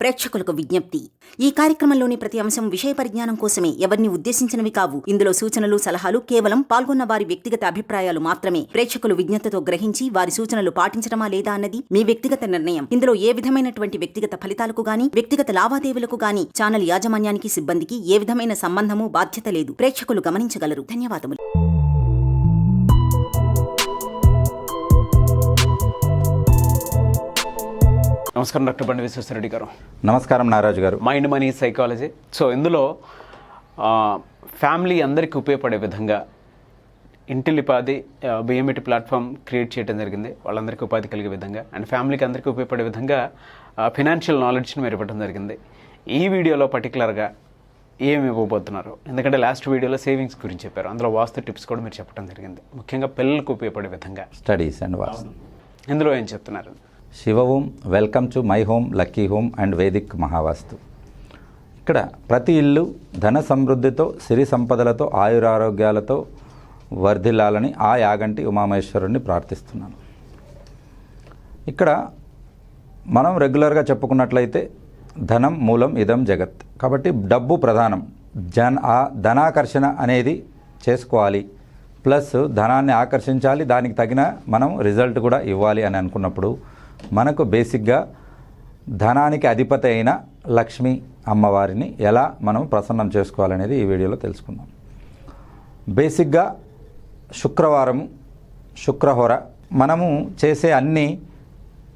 ప్రేక్షకులకు విజ్ఞప్తి. ఈ కార్యక్రమంలోని ప్రతి అంశం విషయ పరిజ్ఞానం కోసమే, ఎవరిని ఉద్దేశించినవి కావు. ఇందులో సూచనలు, సలహాలు కేవలం పాల్గొన్న వారి వ్యక్తిగత అభిప్రాయాలు మాత్రమే. ప్రేక్షకులు విజ్ఞతతో గ్రహించి వారి సూచనలు పాటించడమా లేదా అన్నది మీ వ్యక్తిగత నిర్ణయం. ఇందులో ఏ విధమైనటువంటి వ్యక్తిగత ఫలితాలకు గాని, వ్యక్తిగత లావాదేవీలకు గాని ఛానల్ యాజమాన్యానికి, సిబ్బందికి ఏ విధమైన సంబంధము, బాధ్యత లేదు. ప్రేక్షకులు గమనించగలరు. ధన్యవాదములు. నమస్కారం డాక్టర్ బండి విశ్వేశ్వరరెడ్డి గారు. నమస్కారం నారాజు గారు. Mind money psychology. సో ఇందులో ఫ్యామిలీ అందరికీ ఉపయోగపడే విధంగా ఇంటిల్లిపాది బిఎంఈటీ ప్లాట్ఫామ్ క్రియేట్ చేయడం జరిగింది. వాళ్ళందరికీ ఉపాధి కలిగే విధంగా అండ్ ఫ్యామిలీకి అందరికీ ఉపయోగపడే విధంగా ఫినాన్షియల్ నాలెడ్జ్ని మీరు ఇవ్వడం జరిగింది. ఈ వీడియోలో పర్టికులర్గా ఏమి ఇవ్వబోతున్నారు? ఎందుకంటే లాస్ట్ వీడియోలో సేవింగ్స్ గురించి చెప్పారు, అందులో వాస్తు టిప్స్ కూడా మీరు చెప్పడం జరిగింది, ముఖ్యంగా పిల్లలకు ఉపయోగపడే విధంగా స్టడీస్ అండ్ వాస్తు. ఇందులో ఏం చెప్తున్నారు? Shiva Om, welcome to my home, lucky home and Vedic Mahavastu. ఇక్కడ ప్రతి ఇల్లు ధన సమృద్ధితో, సిరి సంపదలతో, ఆయురారోగ్యాలతో వర్ధిల్లాలని ఆ యాగంటి ఉమామహేశ్వరుణ్ణి ప్రార్థిస్తున్నాను. ఇక్కడ మనం రెగ్యులర్గా చెప్పుకున్నట్లయితే ధనం మూలం ఇదం జగత్. కాబట్టి డబ్బు ప్రధానం. ధనాకర్షణ అనేది చేసుకోవాలి, ప్లస్ ధనాన్ని ఆకర్షించాలి, దానికి తగిన మనం రిజల్ట్ కూడా ఇవ్వాలి అని అనుకున్నప్పుడు మనకు బేసిక్గా ధనానికి అధిపతి అయిన లక్ష్మీ అమ్మవారిని ఎలా మనం ప్రసన్నం చేసుకోవాలనేది ఈ వీడియోలో తెలుసుకుందాం. బేసిక్గా శుక్రవారం, శుక్రహోర మనము చేసే అన్ని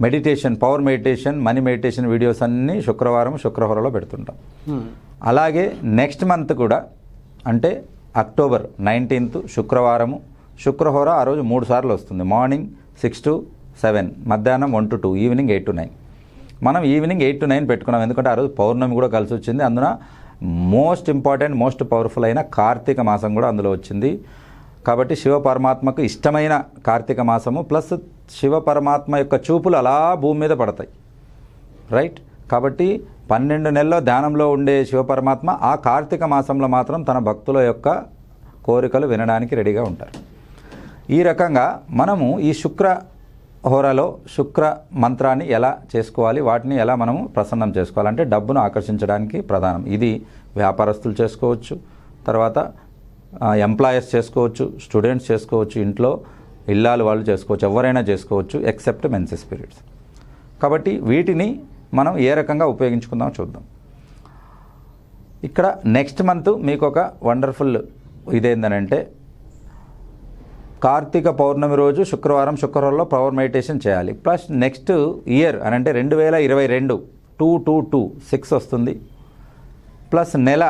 meditation, power meditation, money meditation videos అన్నీ శుక్రవారం, శుక్రహోరలో పెడుతుంటాం. అలాగే నెక్స్ట్ మంత్ కూడా, అంటే అక్టోబర్ 19th శుక్రవారము, శుక్రహోర ఆ రోజు 3 సార్లు వస్తుంది. మార్నింగ్ 6 to 7, మధ్యాహ్నం 1 to 2, ఈవినింగ్ 8 to 9. మనం ఈవినింగ్ 8 to 9 పెట్టుకున్నాం, ఎందుకంటే ఆ రోజు పౌర్ణమి కూడా కలిసి వచ్చింది. అందున మోస్ట్ ఇంపార్టెంట్, మోస్ట్ పవర్ఫుల్ అయిన కార్తీక మాసం కూడా అందులో వచ్చింది. కాబట్టి శివ పరమాత్మకు ఇష్టమైన కార్తీక మాసము, ప్లస్ శివ పరమాత్మ యొక్క చూపులు అలా భూమి మీద పడతాయి, రైట్? కాబట్టి 12 నెలల్లో ధ్యానంలో ఉండే శివ పరమాత్మ ఆ కార్తీక మాసంలో మాత్రం తన భక్తుల యొక్క కోరికలు వినడానికి రెడీగా ఉంటారు. ఈ రకంగా మనము ఈ హోరాలో శుక్ర మంత్రాన్ని ఎలా చేసుకోవాలి, వాటిని ఎలా మనము ప్రసన్నం చేసుకోవాలంటే డబ్బును ఆకర్షించడానికి ప్రధానం. ఇది వ్యాపారస్తులు చేసుకోవచ్చు, తర్వాత ఎంప్లాయర్స్ చేసుకోవచ్చు, స్టూడెంట్స్ చేసుకోవచ్చు, ఇంట్లో ఇల్లాలు వాళ్ళు చేసుకోవచ్చు, ఎవరైనా చేసుకోవచ్చు ఎక్సెప్ట్ మెన్సెస్ పీరియడ్స్. కాబట్టి వీటిని మనం ఏ రకంగా ఉపయోగించుకుందామో చూద్దాం. ఇక్కడ నెక్స్ట్ మంత్ మీకు ఒక వండర్ఫుల్ ఇదేందనంటే, కార్తీక పౌర్ణమి రోజు శుక్రవారం, శుక్రవారంలో పవర్ మెడిటేషన్ చేయాలి. ప్లస్ నెక్స్ట్ ఇయర్ అని అంటే 2022 2/2/2 6 వస్తుంది. ప్లస్ నెల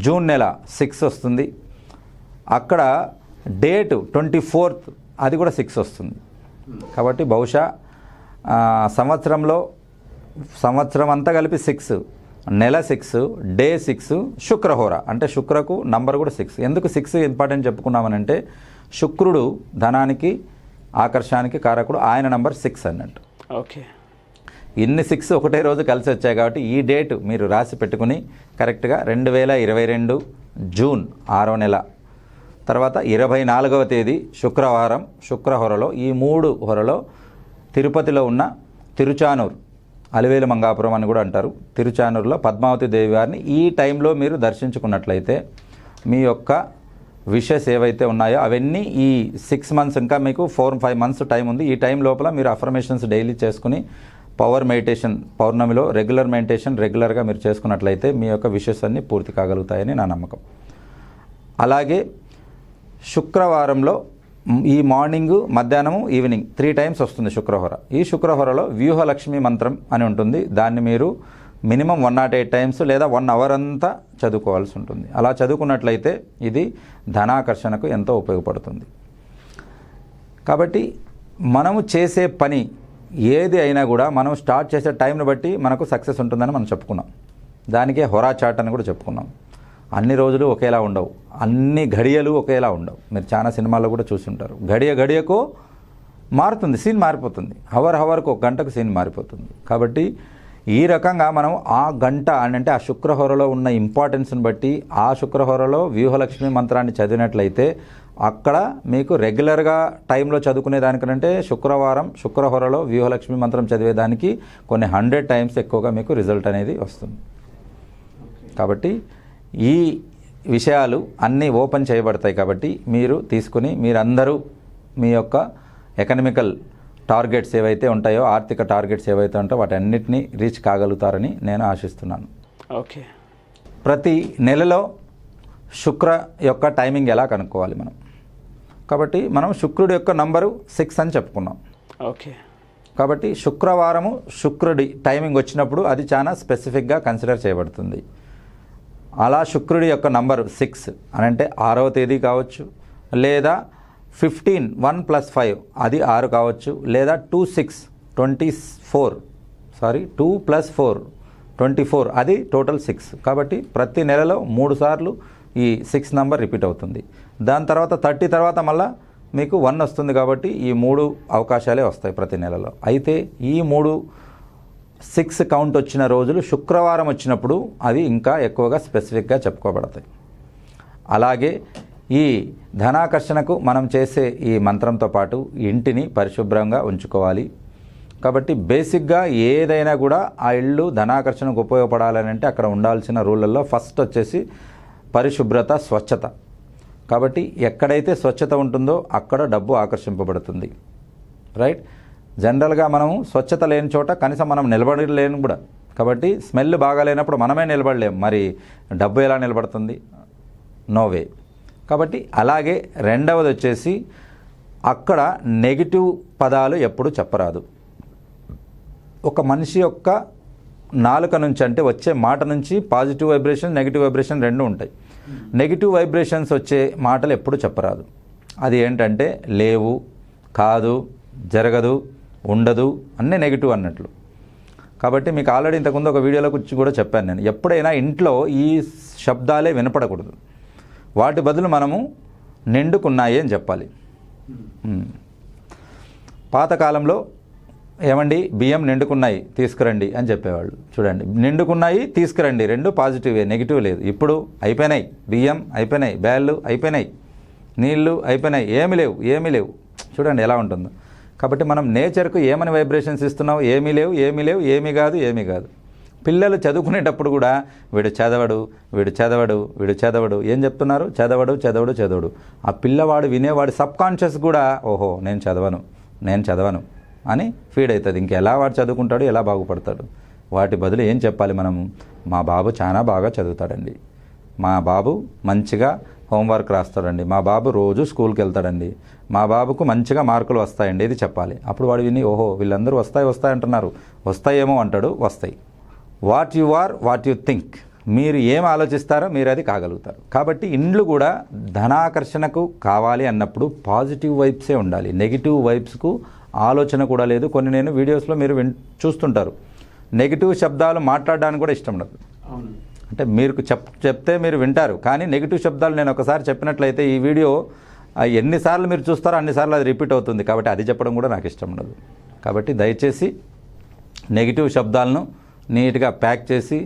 జూన్ నెల 6 వస్తుంది. అక్కడ డేట్ 24th అది కూడా 6 వస్తుంది. కాబట్టి బహుశా సంవత్సరం అంతా కలిపి 6, నెల 6, డే 6, శుక్రహోర అంటే శుక్రకు నంబర్ కూడా 6. ఎందుకు 6 ఇంపార్టెంట్ చెప్పుకున్నామనంటే, శుక్రుడు ధనానికి, ఆకర్షానికి కారకుడు, ఆయన నంబర్ 6 అన్నట్టు. ఓకే, ఇన్ని 6 ఒకటే రోజు కలిసి వచ్చాయి. కాబట్టి ఈ డేట్ మీరు రాసి పెట్టుకుని కరెక్ట్గా 2022 జూన్ 6వ నెల, తర్వాత 24వ తేదీ శుక్రవారం, శుక్రహోరలో ఈ 3 హోరలో తిరుపతిలో ఉన్న తిరుచానూరు, అలివేలు మంగాపురం అని కూడా అంటారు, తిరుచానూరులో పద్మావతి దేవి వారిని ఈ టైంలో మీరు దర్శించుకున్నట్లయితే మీ యొక్క విషెస్ ఏవైతే ఉన్నాయో అవన్నీ ఈ 6 months, ఇంకా మీకు 4-5 months టైం ఉంది. ఈ టైం లోపల మీరు అఫర్మేషన్స్ డైలీ చేసుకుని పవర్ మెడిటేషన్ పౌర్ణమిలో రెగ్యులర్ మెడిటేషన్ రెగ్యులర్గా మీరు చేసుకున్నట్లయితే మీ యొక్క విషెస్ అన్నీ పూర్తి కాగలుగుతాయని నా నమ్మకం. అలాగే శుక్రవారంలో ఈ మార్నింగ్, మధ్యాహ్నము, ఈవినింగ్ 3 times వస్తుంది శుక్రహోర. ఈ శుక్రహోరలో వ్యూహలక్ష్మి మంత్రం అని ఉంటుంది. దాన్ని మీరు మినిమం 108 times లేదా 1 hour అంతా చదువుకోవాల్సి ఉంటుంది. అలా చదువుకున్నట్లయితే ఇది ధనాకర్షణకు ఎంతో ఉపయోగపడుతుంది. కాబట్టి మనము చేసే పని ఏది అయినా కూడా మనం స్టార్ట్ చేసే టైంని బట్టి మనకు సక్సెస్ ఉంటుందని మనం చెప్పుకున్నాం. దానికే హొరా చాట్ అని కూడా చెప్పుకున్నాం. అన్ని రోజులు ఒకేలా ఉండవు, అన్ని ఘడియలు ఒకేలా ఉండవు. మీరు చాలా సినిమాల్లో కూడా చూస్తుంటారు, గడియకు మారుతుంది, సీన్ మారిపోతుంది, హవర్కు 1 గంటకు సీన్ మారిపోతుంది. కాబట్టి ఈ రకంగా మనం ఆ గంట అంటే ఆ శుక్రహోరలో ఉన్న ఇంపార్టెన్స్ని బట్టి ఆ శుక్రహోరలో వ్యూహలక్ష్మి మంత్రాన్ని చదివినట్లయితే అక్కడ మీకు రెగ్యులర్గా టైంలో చదువుకునే దానికంటే శుక్రహోరలో వ్యూహలక్ష్మి మంత్రం చదివేదానికి కొన్ని 100 టైమ్స్ ఎక్కువగా మీకు రిజల్ట్ అనేది వస్తుంది. కాబట్టి ఈ విషయాలు అన్నీ ఓపెన్ చేయబడతాయి. కాబట్టి మీరు తీసుకుని మీరందరూ మీ యొక్క ఎకనామికల్ టార్గెట్స్ ఏవైతే ఉంటాయో, ఆర్థిక టార్గెట్స్ ఏవైతే ఉంటాయో వాటన్నిటినీ రీచ్ కాగలుగుతారని నేను ఆశిస్తున్నాను. ఓకే. ప్రతి నెలలో శుక్ర యొక్క టైమింగ్ ఎలా కనుక్కోవాలి మనం? కాబట్టి మనం శుక్రుడి యొక్క నంబరు 6 అని చెప్పుకున్నాం. ఓకే. కాబట్టి శుక్రవారము శుక్రుడి టైమింగ్ వచ్చినప్పుడు అది చాలా స్పెసిఫిక్గా కన్సిడర్ చేయబడుతుంది. అలా శుక్రుడి యొక్క నంబరు 6 అని అంటే 6వ తేదీ కావచ్చు, లేదా 15 1 + 5 అది 6 కావచ్చు, లేదా 2 + 4 24 అది టోటల్ 6. కాబట్టి ప్రతి నెలలో 3 సార్లు ఈ 6 నంబర్ రిపీట్ అవుతుంది. దాని తర్వాత 30 తర్వాత మళ్ళీ మీకు 1 వస్తుంది. కాబట్టి ఈ 3 అవకాశాలే వస్తాయి ప్రతి నెలలో. అయితే ఈ 6 కౌంట్ వచ్చిన రోజులు శుక్రవారం వచ్చినప్పుడు అవి ఇంకా ఎక్కువగా స్పెసిఫిక్గా చెప్పుకోబడతాయి. అలాగే ఈ ధనాకర్షణకు మనం చేసే ఈ మంత్రంతో పాటు ఇంటిని పరిశుభ్రంగా ఉంచుకోవాలి. కాబట్టి బేసిక్గా ఏదైనా కూడా ఆ ఇల్లు ధనాకర్షణకు ఉపయోగపడాలని అంటే అక్కడ ఉండాల్సిన రూళ్ళల్లో ఫస్ట్ వచ్చేసి పరిశుభ్రత, స్వచ్ఛత. కాబట్టి ఎక్కడైతే స్వచ్ఛత ఉంటుందో అక్కడ డబ్బు ఆకర్షింపబడుతుంది. రైట్. జనరల్గా మనము స్వచ్ఛత లేని చోట కనీసం మనం నిలబడలేము కూడా. కాబట్టి స్మెల్ బాగా లేనప్పుడు మనమే నిలబడలేము, మరి డబ్బు ఎలా నిలబడుతుంది? No way. కాబట్టి అలాగే రెండవది వచ్చేసి అక్కడ నెగిటివ్ పదాలు ఎప్పుడు చెప్పరాదు. ఒక మనిషి యొక్క నాలుక నుంచి అంటే వచ్చే మాట నుంచి పాజిటివ్ వైబ్రేషన్, నెగిటివ్ వైబ్రేషన్ రెండు ఉంటాయి. నెగిటివ్ వైబ్రేషన్స్ వచ్చే మాటలు ఎప్పుడు చెప్పరాదు. అది ఏంటంటే లేవు, కాదు, జరగదు, ఉండదు అన్నీ నెగిటివ్ అన్నట్లు. కాబట్టి మీకు ఆల్రెడీ ఇంతకుముందు ఒక వీడియోలో కూర్చి కూడా చెప్పాను నేను, ఎప్పుడైనా ఇంట్లో ఈ శబ్దాలే వినపడకూడదు. వాటి బదులు మనము నిండుకున్నాయి అని చెప్పాలి. పాతకాలంలో ఏమండి బియ్యం నిండుకున్నాయి తీసుకురండి అని చెప్పేవాళ్ళు. చూడండి, నిండుకున్నాయి తీసుకురండి రెండు పాజిటివే, నెగిటివ్ లేదు. ఇప్పుడు అయిపోయినాయి, బియ్యం అయిపోయినాయి, బ్యాళ్ళు అయిపోయినాయి, నీళ్లు అయిపోయినాయి, ఏమీ లేవు. చూడండి ఎలా ఉంటుందో. కాబట్టి మనం నేచర్కు ఏమని వైబ్రేషన్స్ ఇస్తున్నాం? ఏమీ లేవు, ఏమీ కాదు. పిల్లలు చదువుకునేటప్పుడు కూడా వీడు చదవడు ఏం చెప్తున్నారు? చదవడు. ఆ పిల్లవాడు వినేవాడు సబ్కాన్షియస్ కూడా ఓహో నేను చదవను అని ఫీడ్ అవుతుంది. ఇంకెలా వాడు చదువుకుంటాడు, ఎలా బాగుపడతాడు? వాటి బదులు ఏం చెప్పాలి మనము? మా బాబు చాలా బాగా చదువుతాడండి, మా బాబు మంచిగా హోంవర్క్ రాస్తాడండి, మా బాబు రోజు స్కూల్కి వెళ్తాడండి, మా బాబుకు మంచిగా మార్కులు వస్తాయండి, ఇది చెప్పాలి. అప్పుడు వాడు విని ఓహో వీళ్ళందరూ వస్తాయి అంటున్నారు, వస్తాయేమో అంటాడు, వస్తాయి. What you are, what you think, మీరు ఏం ఆలోచిస్తారో మీరు అది కాగలుగుతారు. కాబట్టి ఇండ్లు కూడా ధనాకర్షణకు కావాలి అన్నప్పుడు పాజిటివ్ వైబ్సే ఉండాలి. నెగిటివ్ వైబ్స్కు ఆలోచన కూడా లేదు. కొన్ని నేను వీడియోస్లో మీరు చూస్తుంటారు, నెగిటివ్ శబ్దాలు మాట్లాడడానికి కూడా ఇష్టం ఉండదు. అంటే మీరు చెప్తే మీరు వింటారు, కానీ నెగిటివ్ శబ్దాలు నేను ఒకసారి చెప్పినట్లయితే ఈ వీడియో ఎన్నిసార్లు మీరు చూస్తారో అన్నిసార్లు అది రిపీట్ అవుతుంది. కాబట్టి అది చెప్పడం కూడా నాకు ఇష్టం ఉండదు. కాబట్టి దయచేసి నెగిటివ్ శబ్దాలను నీట్గా ప్యాక్ చేసి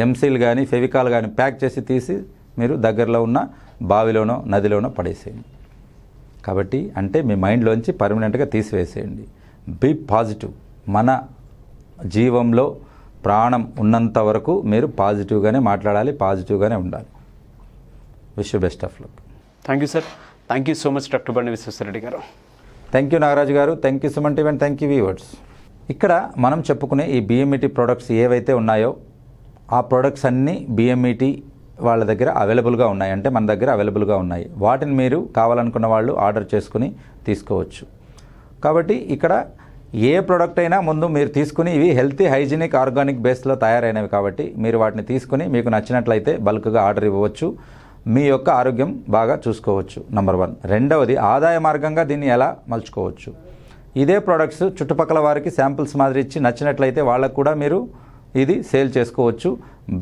ఎంసీల్ కానీ ఫెవికాల్ కానీ ప్యాక్ చేసి తీసి మీరు దగ్గరలో ఉన్న బావిలోనో నదిలోనో పడేసేయండి. కాబట్టి అంటే మీ మైండ్లోంచి పర్మనెంట్గా తీసివేసేయండి. Be positive. మన జీవంలో ప్రాణం ఉన్నంత వరకు మీరు పాజిటివ్గానే మాట్లాడాలి, పాజిటివ్గానే ఉండాలి. Wish you best of luck. Thank you sir. Thank you so much doctor బండి విశ్వేశ్వరరెడ్డి గారు. థ్యాంక్ యూ నాగరాజు గారు. Thank you Suman TV and thank you viewers. ఇక్కడ మనం చెప్పుకునే ఈ బిఎంఈటీ ప్రోడక్ట్స్ ఏవైతే ఉన్నాయో ఆ ప్రోడక్ట్స్ అన్నీ బిఎంఈటీ వాళ్ళ దగ్గర అవైలబుల్గా ఉన్నాయి, అంటే మన దగ్గర అవైలబుల్గా ఉన్నాయి. వాటిని మీరు కావాలనుకున్న వాళ్ళు ఆర్డర్ చేసుకుని తీసుకోవచ్చు. కాబట్టి ఇక్కడ ఏ ప్రోడక్ట్ అయినా ముందు మీరు తీసుకుని ఇవి హెల్తీ, హైజీనిక్, ఆర్గానిక్ బేస్లో తయారైనవి కాబట్టి మీరు వాటిని తీసుకుని మీకు నచ్చినట్లయితే బల్క్గా ఆర్డర్ ఇవ్వవచ్చు. మీ యొక్క ఆరోగ్యం బాగా చూసుకోవచ్చు. నంబర్ 1. రెండవది ఆదాయ మార్గంగా దీన్ని ఎలా మలుచుకోవచ్చు. ఇదే ప్రోడక్ట్స్ చుట్టుపక్కల వారికి శాంపిల్స్ మాదిరి ఇచ్చి నచ్చినట్లయితే వాళ్ళకు కూడా మీరు ఇది సేల్ చేసుకోవచ్చు.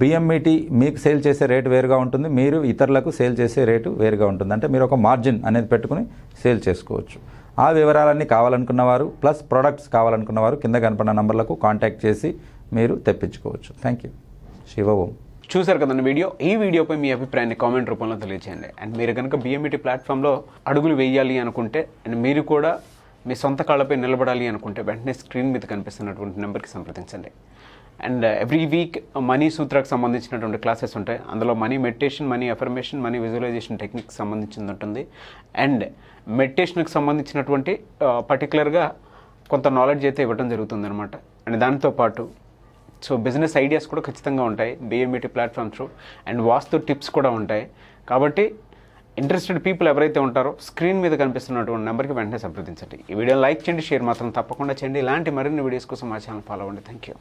బిఎంఈటీ మీకు సేల్ చేసే రేటు వేరుగా ఉంటుంది, మీరు ఇతరులకు సేల్ చేసే రేటు వేరుగా ఉంటుంది. అంటే మీరు ఒక మార్జిన్ అనేది పెట్టుకుని సేల్ చేసుకోవచ్చు. ఆ వివరాలన్నీ కావాలనుకున్నవారు ప్లస్ ప్రోడక్ట్స్ కావాలనుకున్నవారు కింద కనపడిన నంబర్లకు కాంటాక్ట్ చేసి మీరు తెప్పించుకోవచ్చు. Thank you. శివ ఓం. చూసారు కదండి వీడియో. ఈ వీడియోపై మీ అభిప్రాయాన్ని కామెంట్ రూపంలో తెలియజేయండి. అండ్ మీరు కనుక బిఎంఈటీ ప్లాట్ఫామ్లో అడుగులు వేయాలి అనుకుంటే అండ్ మీరు కూడా మీ సొంత కాళ్ళపై నిలబడాలి అనుకుంటే వెంటనే స్క్రీన్ మీద కనిపిస్తున్నటువంటి నెంబర్కి సంప్రదించండి. అండ్ ఎవ్రీ వీక్ మనీ సూత్రాకు సంబంధించినటువంటి క్లాసెస్ ఉంటాయి. అందులో money meditation, money affirmation, money visualisation techniques సంబంధించింది ఉంటుంది. అండ్ మెడిటేషన్కి సంబంధించినటువంటి పర్టికులర్గా కొంత నాలెడ్జ్ అయితే ఇవ్వడం జరుగుతుంది అనమాట. అండ్ దాంతోపాటు బిజినెస్ ఐడియాస్ కూడా ఖచ్చితంగా ఉంటాయి BMET platform through. And vastu tips కూడా ఉంటాయి. కాబట్టి ఇంట్రెస్టెడ్ పీపుల్ ఎవరైతే ఉంటారో స్క్రీన్ మీద కనిపిస్తున్నటువంటి నెంబర్కి వెంటనే సంప్రదించండి. ఈ వీడియో లైక్ చేయండి, షేర్ మాత్రం తప్పకుండా చేయండి. ఇలాంటి మరిన్ని వీడియోస్ కోసం మా ఛానల్ ఫాలో అవ్వండి. Thank you.